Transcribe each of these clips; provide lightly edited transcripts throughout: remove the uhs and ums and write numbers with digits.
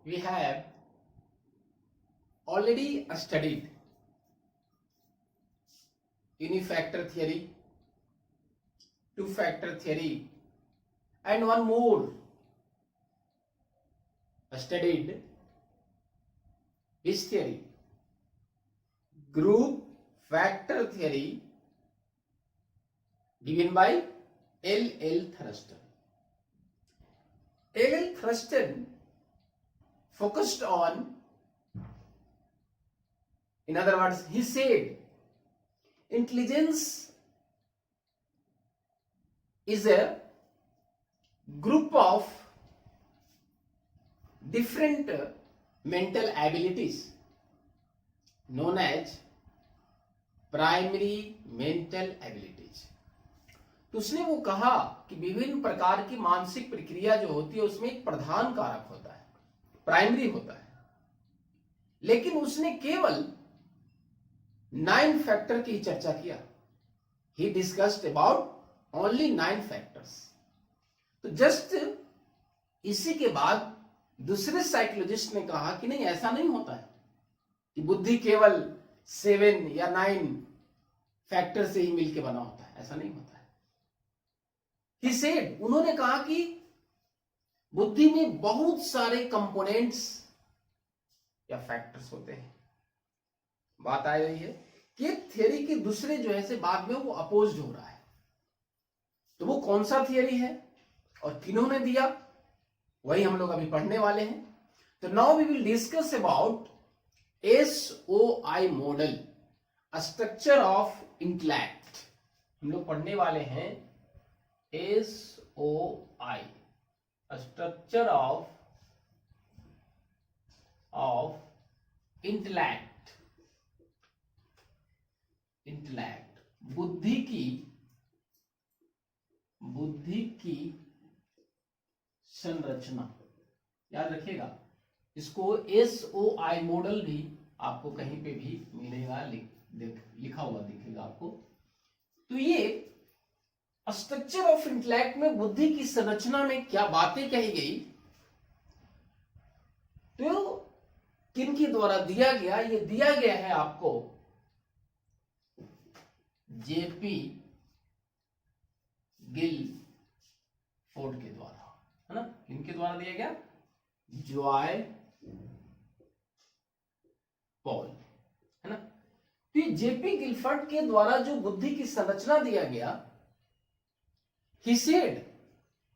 we have already studied unifactor theory, two-factor theory, and one more studied which theory? Group factor theory given by L. Thurston. L. Thurston focused on, in other words, he said intelligence is a group of different mental abilities known as primary mental abilities. तो उसने वो कहा कि विभिन्न प्रकार की मानसिक प्रक्रिया जो होती है उसमें एक प्रधान कारक होता है, प्राइमरी होता है, लेकिन उसने केवल 9 फैक्टर की चर्चा किया। ही डिस्कस्ड अबाउट ओनली 9 फैक्टर्स। तो जस्ट इसी के बाद दूसरे साइकोलॉजिस्ट ने कहा कि नहीं, ऐसा नहीं होता है कि बुद्धि केवल 7 या 9 फैक्टर से ही मिलके बना होता है, ऐसा नहीं होता है। ही सेड, उन्होंने कहा कि बुद्धि में बहुत सारे कंपोनेंट्स या फैक्टर्स होते हैं। बात आ रही है कि एक थियरी के दूसरे जो है से बाद में वो अपोज्ड हो रहा है। तो वो कौन सा थियरी है और किन्होंने दिया, वही हम लोग अभी पढ़ने वाले हैं। तो now we will discuss about SOI model, structure of intellect. हम लोग पढ़ने वाले हैं SOI, स्ट्रक्चर ऑफ इंटेलेक्ट। बुद्धि की संरचना। याद रखिएगा, इसको SOI मॉडल भी आपको कहीं पे भी मिलेगा, लिखा हुआ दिखेगा आपको। तो ये स्ट्रक्चर ऑफ इंटेलेक्ट में बुद्धि की संरचना में क्या बातें कही गई, तो किनके द्वारा दिया गया? ये दिया गया है आपको JP गिलफोर्ड के द्वारा, है ना। किनके द्वारा दिया गया? जॉय पॉल, है ना। तो ये JP गिलफोर्ड के द्वारा जो बुद्धि की संरचना दिया गया, he said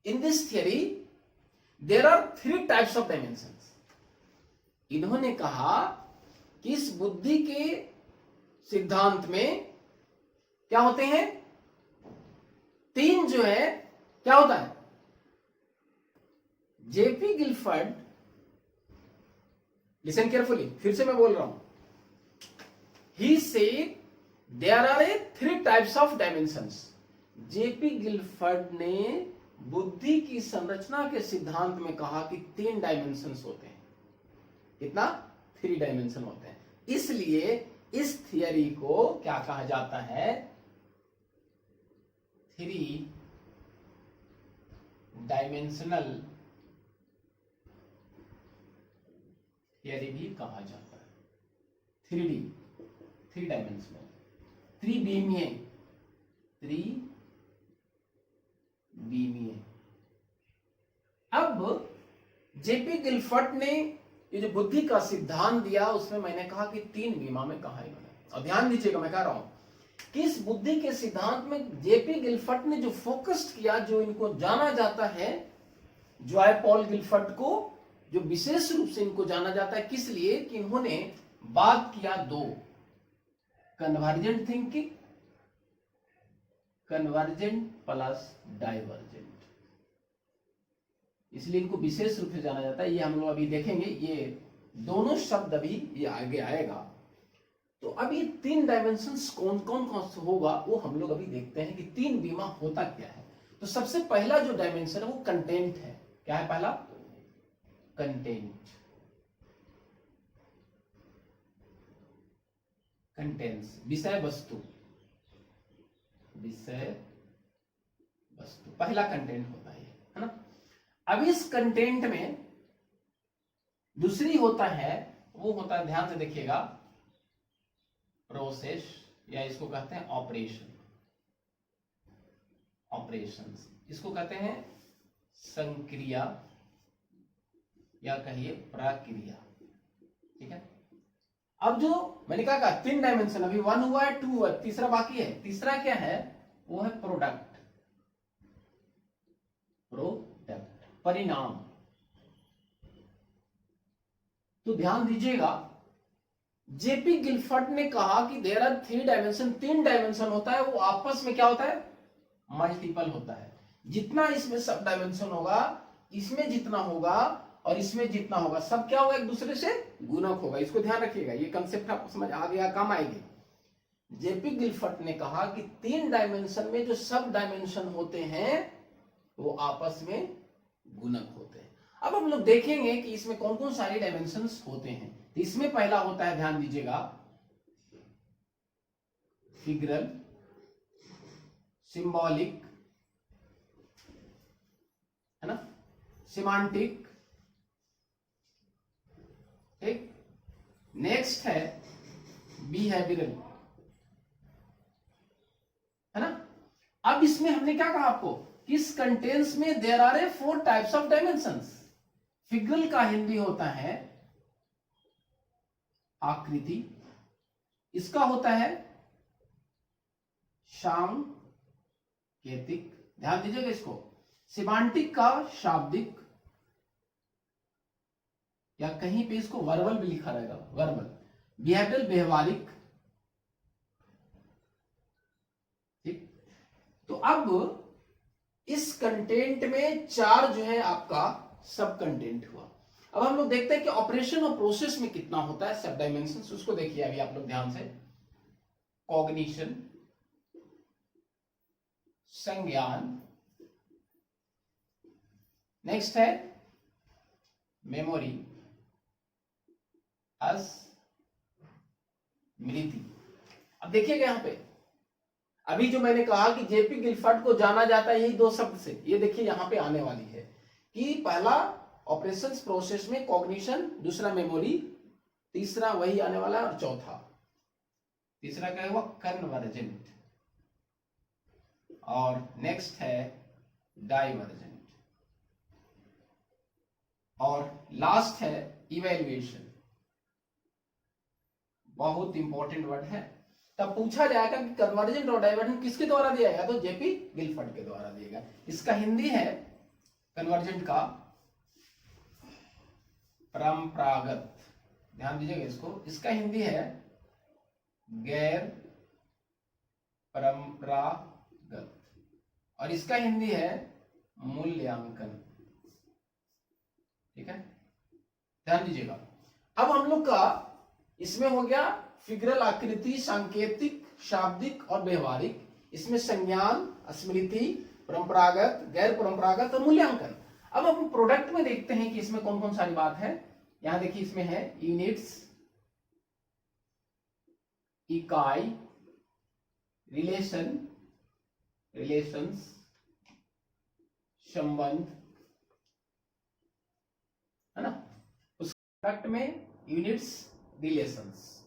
in this theory there are 3 types of dimensions। इन्होंने कहा कि इस बुद्धि के सिद्धांत में क्या होते हैं? 3 जो है, क्या होता है? JP गिलफोर्ड, लिसन केयरफुली, फिर से मैं बोल रहा हूं। He said there are 3 types of dimensions। JP Guilford ने बुद्धि की संरचना के सिद्धांत में कहा कि 3 डायमेंशंस होते हैं। कितना? 3 डायमेंशन होते हैं। इसलिए इस थियरी को क्या कहा जाता है? 3 डायमेंशनल थियरी भी कहा जाता है। 3D, 3 dimensional, त्रिविमीय। अब JP गिलफोर्ड ने ये जो बुद्धि का सिद्धांत दिया, उसमें मैंने कहा कि 3 बीमा में कहा इन्होंने। और ध्यान दीजिएगा, मैं कह रहा हूं कि इस बुद्धि के सिद्धांत में JP गिलफोर्ड ने जो फोकस किया, जो इनको जाना जाता है, जॉय पॉल गिलफोर्ड को जो विशेष रूप से इनको जाना जाता है, किस लिए? कि इन्होंने बात किया 2, convergent thinking, convergent plus divergent. इसलिए इनको विशेष रूप से जाना जाता है। ये हम लोग अभी देखेंगे, ये दोनों शब्द अभी ये आगे आएगा। तो अब ये 3 डायमेंशंस कौन कौन होगा, वो हम लोग अभी देखते हैं कि 3 बीमा होता क्या है। तो सबसे पहला जो डायमेंशन है वो कंटेंट है। क्या है पहला? कंटेंट। कंटेंट्स, विषय वस्तु, पहला कंटेंट होता है ना। अब इस कंटेंट में दूसरी होता है, वो होता है, ध्यान से देखिएगा, प्रोसेस, या इसको कहते हैं ऑपरेशन, ऑपरेशंस, इसको कहते हैं संक्रिया या कहिए प्रक्रिया। ठीक है। अब जो मैंने कहा 3 डायमेंशन, अभी 1 हुआ है, 2 हुआ, तीसरा बाकी है। तीसरा क्या है? वो है प्रोडक्ट, प्रोडक्ट, परिणाम। तो ध्यान दीजिएगा, जेपी गिलफर्ट ने कहा कि देयर आर 3 डायमेंशन, 3 डायमेंशन होता है, वो आपस में क्या होता है? मल्टीपल होता है। जितना इसमें सब डायमेंशन होगा, इसमें जितना होगा और इसमें जितना होगा, सब क्या होगा? एक दूसरे से गुणक होगा। इसको ध्यान रखिएगा, ये कंसेप्ट आपको समझ आ गया, काम आएगी। जेपी गिलफर्ट ने कहा कि 3 डायमेंशन में जो सब डायमेंशन होते हैं वो आपस में गुणक होते हैं। अब हम लोग देखेंगे कि इसमें कौन कौन सारे डायमेंशंस होते हैं। तो इसमें पहला होता है, ध्यान दीजिएगा, फिगरल, सिंबॉलिक, है ना, सिमांटिक। ठीक। नेक्स्ट है बिहेवियरल, है ना। अब इसमें हमने क्या कहा आपको, किस कंटेंट्स में there are a 4 types of dimensions. Figural का हिंदी होता है आकृति, इसका होता है सांकेतिक, ध्यान दीजिएगा इसको। सिमांटिक का शाब्दिक, या कहीं पे इसको वर्बल भी लिखा रहेगा, वर्बल। बिहेवियरल, व्यवहारिक। ठीक। तो अब इस कंटेंट में 4 जो है आपका सब कंटेंट हुआ। अब हम लोग देखते हैं कि ऑपरेशन और प्रोसेस में कितना होता है सब डायमेंशन, उसको देखिए अभी आप लोग ध्यान से। कॉग्निशन, संज्ञान, नेक्स्ट है मेमोरी, स्मृति। अब देखिएगा यहां पे, अभी जो मैंने कहा कि जेपी गिलफर्ट को जाना जाता है यही 2 शब्द से, ये देखिए यहां पे आने वाली है कि पहला ऑपरेशंस प्रोसेस में कॉग्निशन, दूसरा मेमोरी, तीसरा वही आने वाला है, और चौथा, तीसरा क्या हुआ? कन्वर्जेंट, और नेक्स्ट है डाइवर्जेंट, और लास्ट है इवैल्यूएशन। बहुत इंपॉर्टेंट वर्ड है। तब पूछा जाएगा कि कन्वर्जेंट और डाइवर्जेंट किसके द्वारा दिया गया, तो जेपी गिलफर्ट के द्वारा दिया गया। इसका हिंदी है कन्वर्जेंट का परंपरागत, ध्यान दीजिएगा इसको, इसका हिंदी है गैर परंपरागत, और इसका हिंदी है मूल्यांकन। ठीक है, ध्यान दीजिएगा। अब हम लोग का इसमें हो गया फिगरल, आकृति, सांकेतिक, शाब्दिक और व्यवहारिक। इसमें संज्ञान, स्मृति, परंपरागत, गैर परंपरागत और मूल्यांकन। अब हम प्रोडक्ट में देखते हैं कि इसमें कौन कौन सारी बात है। यहां देखिए, इसमें है यूनिट्स, इकाई, रिलेशन, रिलेशंस, संबंध, है ना। उस प्रोडक्ट में यूनिट्स, रिलेशंस,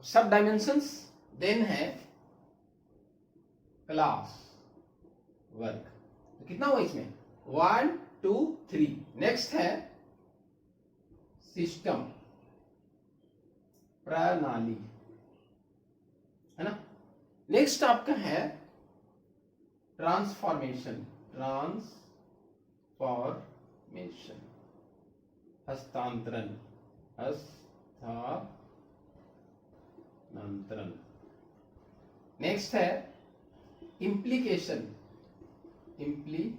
सब डायमेंशंस, देन है क्लास, वर्ग। तो कितना हुआ इसमें? 1 2 3। नेक्स्ट है सिस्टम, प्रणाली, है ना। नेक्स्ट आपका है ट्रांसफॉर्मेशन, ट्रांसफॉर्मेशन, हस्तांतरण, हस्तांतरण। नेक्स्ट है इम्प्लीकेशन, इम्प्लीकेशंस,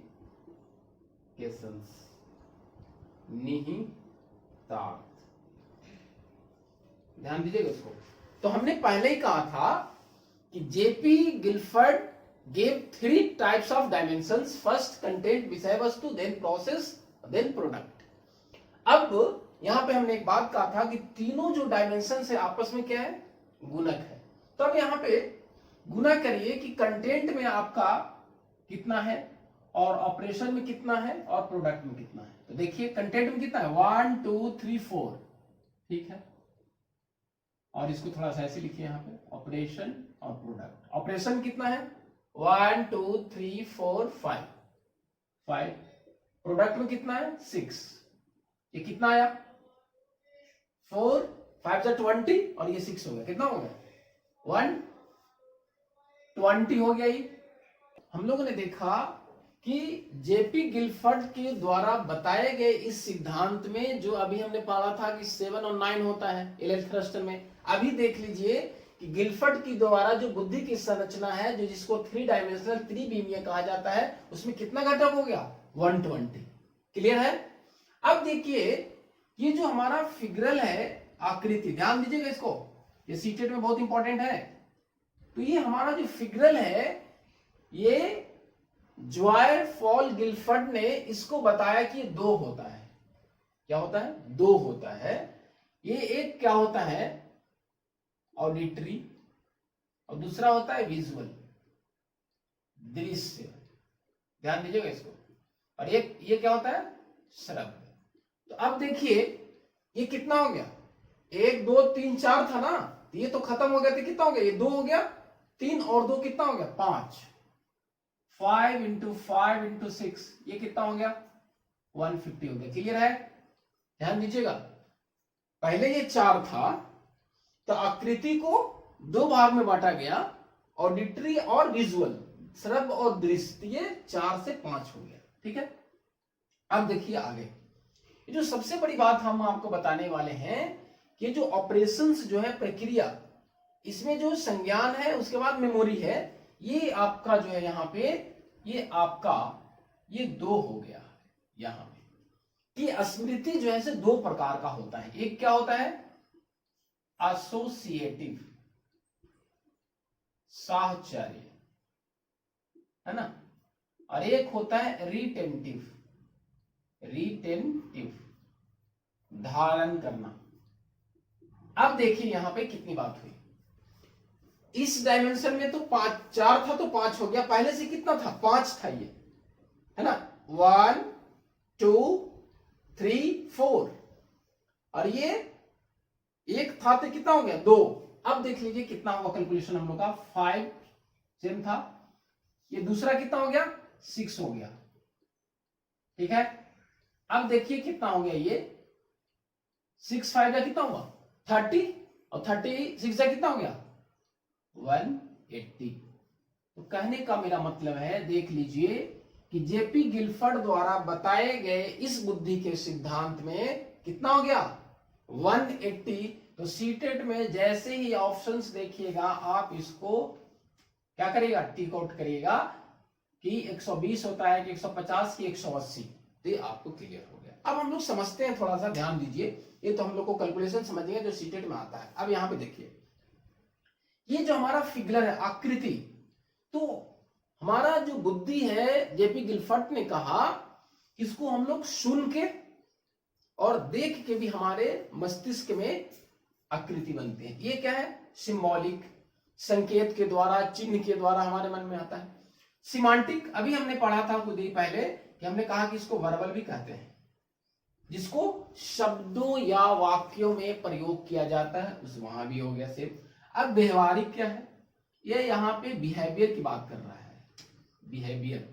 निहितार्थ। ध्यान दीजिएगा इसको। तो हमने पहले ही कहा था कि JP गिलफर्ट gave 3 types of dimensions, first content, विषय वस्तु, then process, then product। अब यहां पे हमने एक बात कहा था कि तीनों जो डायमेंशन है आपस में क्या है? गुणक है। तो अब यहां पे गुना करिए कि कंटेंट में आपका कितना है? और ऑपरेशन में कितना है और प्रोडक्ट में कितना है। तो देखिए कंटेंट में कितना है 1 2 3 4, ठीक है। और इसको थोड़ा सा ऐसे लिखिए यहाँ पे, ऑपरेशन और प्रोडक्ट। ऑपरेशन में कितना है 1 2 3 4 5 5। प्रोडक्ट में कितना है 6। ये कितना आया 4 5 जा 20 और ये 6 हो गया, कितना हो गया 120 हो गया। ये हम लोगों ने देखा कि जेपी गिलफर्ड के द्वारा बताए गए इस सिद्धांत में जो अभी हमने पढ़ा था कि 7 और 9 होता है एल थ्रस्टर में, अभी देख लीजिए कि गिलफर्ड के द्वारा जो बुद्धि की संरचना है जो जिसको 3 डायमेंशनल त्रिविमीय कहा जाता है, उसमें कितना घटक हो गया 120। क्लियर है। अब देखिए ये जो हमारा फिगरल है आकृति, ध्यान दीजिएगा इसको, ये सीटेट में बहुत इंपॉर्टेंट है। तो ये हमारा जो फिगरल है, ये ज्वायर फॉल गिलफर्ड ने इसको बताया कि 2 होता है। क्या होता है 2 होता है। ये एक क्या होता है ऑडिटरी और दूसरा होता है विजुअल, दृश्य, ध्यान दीजिएगा इसको। और एक ये क्या होता है श्रव्य। तो अब देखिए ये कितना हो गया 1 2 3 4 था ना, तो ये तो खत्म हो गया, तो कितना हो गया ये 2 हो गया, 3 और 2 कितना हो गया 5। 5 into 5 into 6 ये कितना हो गया 150 हो गया। क्लियर है। ध्यान दीजिएगा पहले ये 4 था तो आकृति को 2 भाग में बांटा गया, ऑडिटरी और विजुअल, श्रव्य और दृश्य, ये 4 से 5 हो गया। ठीक है। अब देखिए आगे ये जो सबसे बड़ी बात हम आपको बताने वाले हैं कि जो ऑपरेशंस जो है प्रक्रिया, इसमें जो संज्ञान है उसके बाद मेमोरी है, ये आपका जो है यहाँ पे ये आपका ये 2 हो गया। यहाँ पे कि स्मृति जो है से 2 प्रकार का होता है। एक क्या होता है एसोसिएटिव, साहचर्य, है ना, और एक होता है रिटेंटिव, धारण करना। अब देखिए यहां पे कितनी बात हुई। इस डायमेंशन में तो 4 था तो 5 हो गया, पहले से कितना था 5 था, ये है ना 1 2 3 4, और ये एक था तो कितना हो गया 2। अब देख लीजिए कितना हुआ कैलकुलेशन हम लोग का 5 सेम था, ये दूसरा कितना हो गया 6 हो गया। ठीक है। अब देखिए कितना हो गया ये 6 5 का कितना हुआ 30 और 36 का कितना हो गया 180। तो कहने का मेरा मतलब है देख लीजिए कि जेपी गिलफर्ड द्वारा बताए गए इस बुद्धि के सिद्धांत में कितना हो गया 180। तो सीटेट में जैसे ही ऑप्शंस देखिएगा आप इसको क्या करिएगा टिक आउट करिएगा कि 120 होता है कि 150 की 180, तो ये आपको क्लियर हो गया। अब हम लोग समझते हैं, थोड़ा सा ध्यान दीजिए, ये तो हम लोग को कैलकुलेशन समझिए जो सीटेट में आता है। अब यहाँ पे देखिए ये जो हमारा फिगर है आकृति, तो हमारा जो बुद्धि है जेपी गिलफर्ड ने कहा इसको हम लोग सुन के और देख के भी हमारे मस्तिष्क में आकृति बनते हैं। ये क्या है सिंबॉलिक, संकेत के द्वारा, चिन्ह के द्वारा हमारे मन में आता है। सिमांटिक अभी हमने पढ़ा था कुछ देर पहले कि हमने कहा कि इसको वर्बल भी कहते हैं, जिसको शब्दों या वाक्यों में प्रयोग किया जाता है, उस वहां भी हो गया सेम। अब व्यवहारिक क्या है, ये यहाँ पे बिहेवियर की बात कर रहा है, बिहेवियर,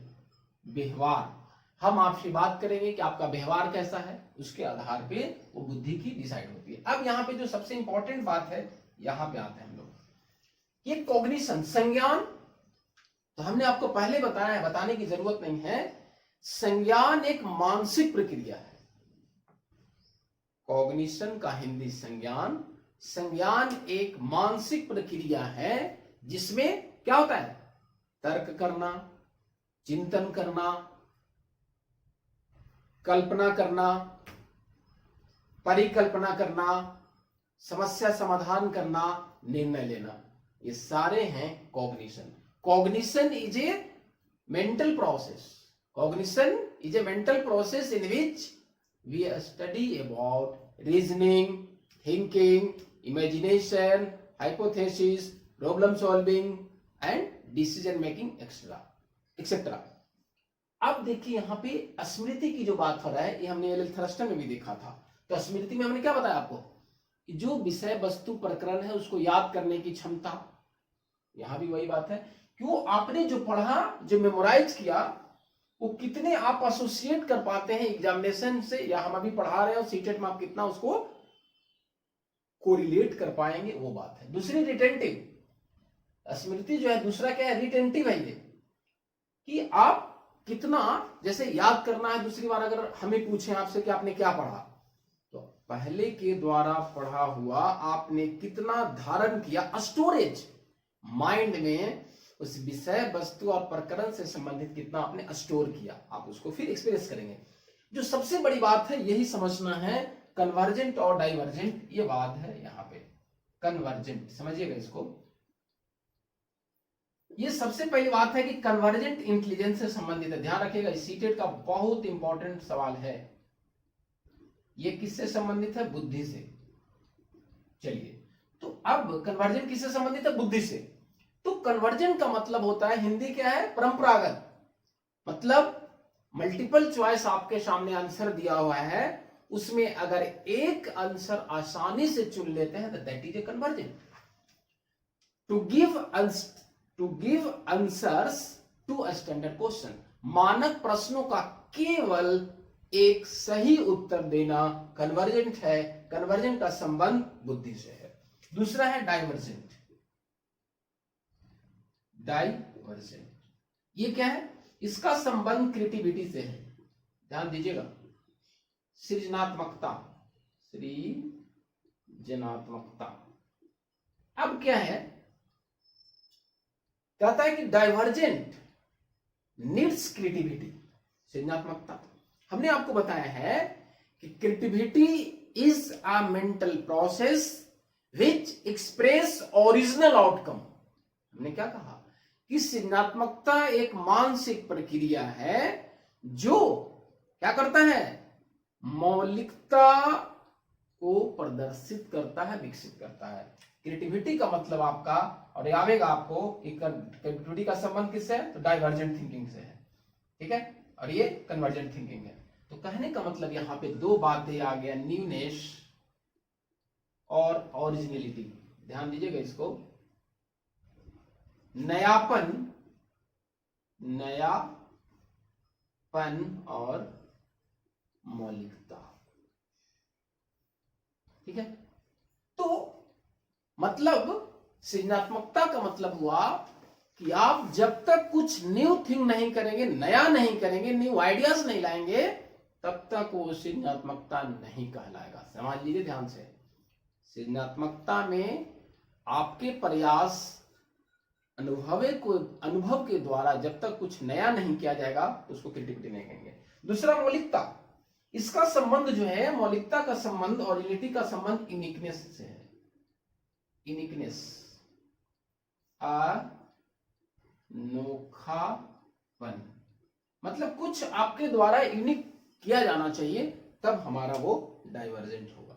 व्यवहार। हम आपसे बात करेंगे कि आपका व्यवहार कैसा है, उसके आधार पे वो बुद्धि की डिसाइड होती है। अब यहाँ पे जो सबसे इंपॉर्टेंट बात है, यहाँ पे आते हैं हम लोग, ये कॉग्निशन, संज्ञान। तो हमने आपको पहले बताया है, बताने की जरूरत नहीं है, संज्ञान एक मानसिक प्रक्रिया है। कॉग्निशन का हिंदी संज्ञान, संज्ञान एक मानसिक प्रक्रिया है जिसमें क्या होता है तर्क करना, चिंतन करना, कल्पना करना, परिकल्पना करना, समस्या समाधान करना, निर्णय लेना, ये सारे हैं cognition. Cognition is a mental process, cognition is a mental process in which we study about reasoning, thinking, imagination, hypothesis, problem solving and decision making, etc. अब देखिए यहां पे स्मृति की जो बात हो रहा है, ये हमने एल थर्स्टन में भी देखा था। तो स्मृति में हमने क्या बताया आपको कि जो विषय वस्तु प्रकरण है उसको याद करने की क्षमता, यहां भी वही बात है। क्यों आपने जो पढ़ा, जो मेमोराइज किया, वो कितने आप एसोसिएट कर पाते हैं एग्जामिनेशन से, या हम अभी पढ़ा रहे हो सीटेट में आप कितना उसको कोरिलेट कर पाएंगे, वो बात है। दूसरी रिटेंटिव स्मृति जो है, दूसरा क्या है, रिटेंटिव है ये, कि आप कितना जैसे याद करना है। दूसरी बार अगर हमें पूछे आपसे कि आपने क्या पढ़ा, तो पहले के द्वारा पढ़ा हुआ आपने कितना धारण किया, स्टोरेज माइंड में उस विषय वस्तु और प्रकरण से संबंधित कितना आपने स्टोर किया, आप उसको फिर एक्सप्रेस करेंगे। जो सबसे बड़ी बात है यही समझना है, कन्वर्जेंट और डाइवर्जेंट, ये बात है यहां पे। कन्वर्जेंट समझिएगा इसको, ये सबसे पहली बात है कि कन्वर्जेंट इंटेलिजेंस से संबंधित है। ध्यान रखिएगा, सीटेट का बहुत इंपॉर्टेंट सवाल है। ये किससे संबंधित है, बुद्धि से। चलिए, तो अब कन्वर्जेंट किससे संबंधित है, बुद्धि से। तो कन्वर्जेंट का मतलब होता है, हिंदी क्या है, परंपरागत, मतलब मल्टीपल चॉइस आपके सामने आंसर दिया हुआ है, उसमें अगर एक आंसर आसानी से चुन लेते हैं तो that is a convergent. To give answers to a standard question, मानक प्रश्नों का केवल एक सही उत्तर देना कन्वर्जेंट है। कन्वर्जेंट का संबंध बुद्धि से है। दूसरा है डाइवर्जेंट। डाइवर्जेंट ये क्या है, इसका संबंध क्रिएटिविटी से है। ध्यान दीजिएगा, सृजनात्मकता, सृजनात्मकता। अब क्या है, कहता है कि डाइवर्जेंट नीड्स क्रिएटिविटी, सृजनात्मकता। हमने आपको बताया है कि creativity is a mental process which express original outcome. हमने क्या कहा कि सृजनात्मकता एक मानसिक प्रक्रिया है जो क्या करता है, मौलिकता को प्रदर्शित करता है, विकसित करता है। क्रिएटिविटी का मतलब आपका, और ये आवेगा आपको कि क्रिएटिविटी का संबंध किससे है, तो डाइवर्जेंट थिंकिंग से है, ठीक है, और ये कन्वर्जेंट थिंकिंग है। तो कहने का मतलब यहां पे दो बातें आ गया, न्यूनेस और ओरिजिनलिटी। ध्यान दीजिएगा इसको, नयापन, नयापन और मौलिकता, ठीक है। तो मतलब सृजनात्मकता का मतलब हुआ कि आप जब तक कुछ न्यू थिंग नहीं करेंगे, नया नहीं करेंगे, न्यू आइडियाज नहीं लाएंगे, तब तक वो सृजनात्मकता नहीं कहलाएगा। समझ लीजिए ध्यान से, सृजनात्मकता में आपके प्रयास अनुभव के द्वारा जब तक कुछ नया नहीं किया जाएगा उसको क्रिएटिविटी नहीं कहेंगे। दूसरा मौलिकता, इसका संबंध जो है, मौलिकता का संबंध ओरिजिनलिटी का संबंध यूनिकनेस से है। यूनिकनेस, अनोखापन, मतलब कुछ आपके द्वारा यूनिक किया जाना चाहिए, तब हमारा वो डाइवर्जेंट होगा।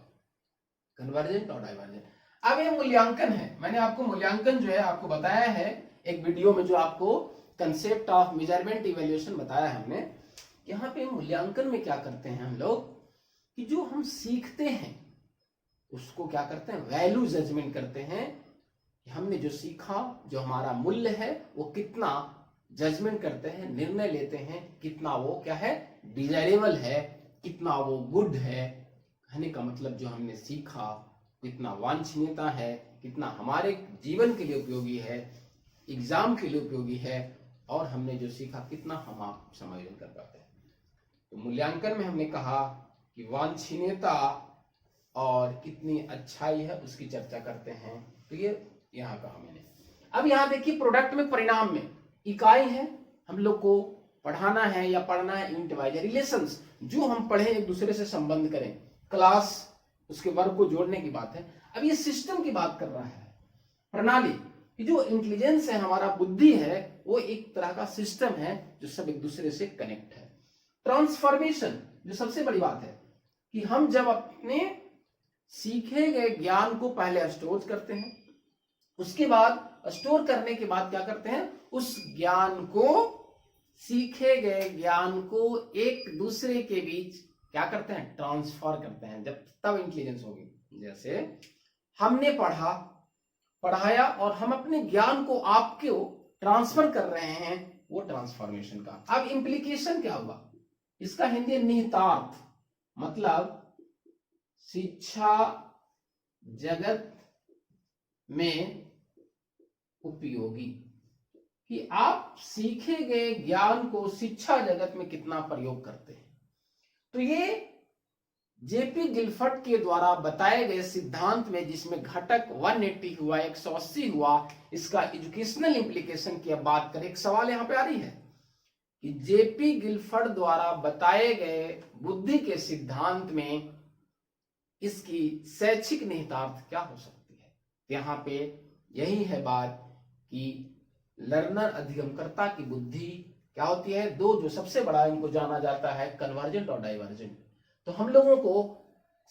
कन्वर्जेंट और डाइवर्जेंट। अब ये मूल्यांकन है, मैंने आपको मूल्यांकन जो है आपको बताया है एक वीडियो में, जो आपको कंसेप्ट ऑफ मेजरमेंट इवैल्यूएशन बताया है हमने। यहाँ पे मूल्यांकन में क्या करते हैं हम लोग कि जो हम सीखते हैं उसको क्या करते हैं, वैल्यू जजमेंट करते हैं कि हमने जो सीखा, जो हमारा मूल्य है, वो कितना जजमेंट करते हैं, निर्णय लेते हैं, कितना वो क्या है, डिजायरेबल है, कितना वो गुड है। कहने का मतलब जो हमने सीखा कितना वांछनीयता है, कितना हमारे जीवन के लिए उपयोगी है, एग्जाम के लिए उपयोगी है, और हमने जो सीखा कितना हम आप समायोजन कर पाते हैं। तो मूल्यांकन में हमने कहा कि वांछनीयता और कितनी अच्छाई है उसकी चर्चा करते हैं। तो ये यहाँ कहा मैंने। अब यहाँ देखिए, प्रोडक्ट में, परिणाम में इकाई है, हम लोग को पढ़ाना है या पढ़ना है यूनिट वाइज, रिलेशंस, जो हम पढ़े एक दूसरे से संबंध करें, क्लास उसके वर्ग को जोड़ने की बात है। अब ये सिस्टम की बात कर रहा है, प्रणाली कि जो इंटेलिजेंस है, हमारा बुद्धि है, वो एक तरह का सिस्टम है जो सब एक दूसरे से कनेक्ट है। ट्रांसफॉर्मेशन, जो सबसे बड़ी बात है कि हम जब अपने सीखे गए ज्ञान को पहले स्टोर करते हैं, उसके बाद स्टोर करने के बाद क्या करते हैं, उस ज्ञान को सीखे गए ज्ञान को एक दूसरे के बीच क्या करते हैं, ट्रांसफर करते हैं, जब तब इंटेलिजेंस होगी। जैसे हमने पढ़ाया और हम अपने ज्ञान को आपको ट्रांसफर कर रहे हैं, वो ट्रांसफॉर्मेशन का। अब इंप्लीकेशन क्या हुआ, इसका हिंदी निहितार्थ, मतलब शिक्षा जगत में उपयोगी, कि आप सीखे गए ज्ञान को शिक्षा जगत में कितना प्रयोग करते हैं। तो ये जेपी गिलफर्ड के द्वारा बताए गए सिद्धांत में, जिसमें घटक 180 हुआ, 180 हुआ, इसका एजुकेशनल इंप्लीकेशन की अब बात करें। एक सवाल यहां पे आ रही है कि जेपी गिलफर्ड द्वारा बताए गए बुद्धि के सिद्धांत में इसकी शैक्षिक निहितार्थ क्या हो सकती है। यहाँ पे यही है बात कि लर्नर अधिगमकर्ता की बुद्धि क्या होती है, दो जो सबसे बड़ा इनको जाना जाता है, कन्वर्जेंट और डाइवर्जेंट। तो हम लोगों को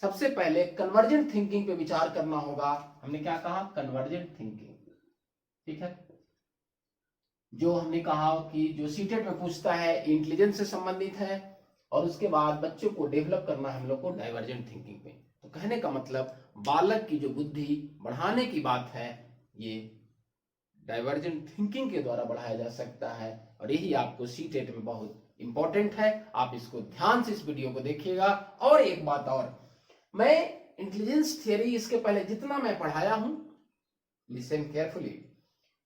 सबसे पहले कन्वर्जेंट थिंकिंग पे विचार करना होगा। हमने क्या कहा, कन्वर्जेंट थिंकिंग, ठीक है। जो हमने कहा कि जो सीटेट में पूछता है इंटेलिजेंस से संबंधित है, और उसके बाद बच्चों को डेवलप करना है हम लोग को डाइवर्जेंट थिंकिंग पे। तो कहने का मतलब बालक की जो बुद्धि बढ़ाने की बात है, ये डाइवर्जेंट थिंकिंग के द्वारा बढ़ाया जा सकता है, और यही आपको सीटेट में बहुत इंपॉर्टेंट है। आप इसको ध्यान से इस वीडियो को देखिएगा। और एक बात और, मैं इंटेलिजेंस थियरी इसके पहले जितना मैं पढ़ाया हूं, लिसन केयरफुली,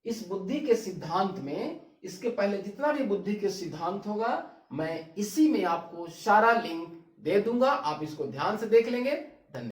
इस बुद्धि के सिद्धांत में इसके पहले जितना भी बुद्धि के सिद्धांत होगा, मैं इसी में आपको सारा लिंक दे दूंगा, आप इसको ध्यान से देख लेंगे।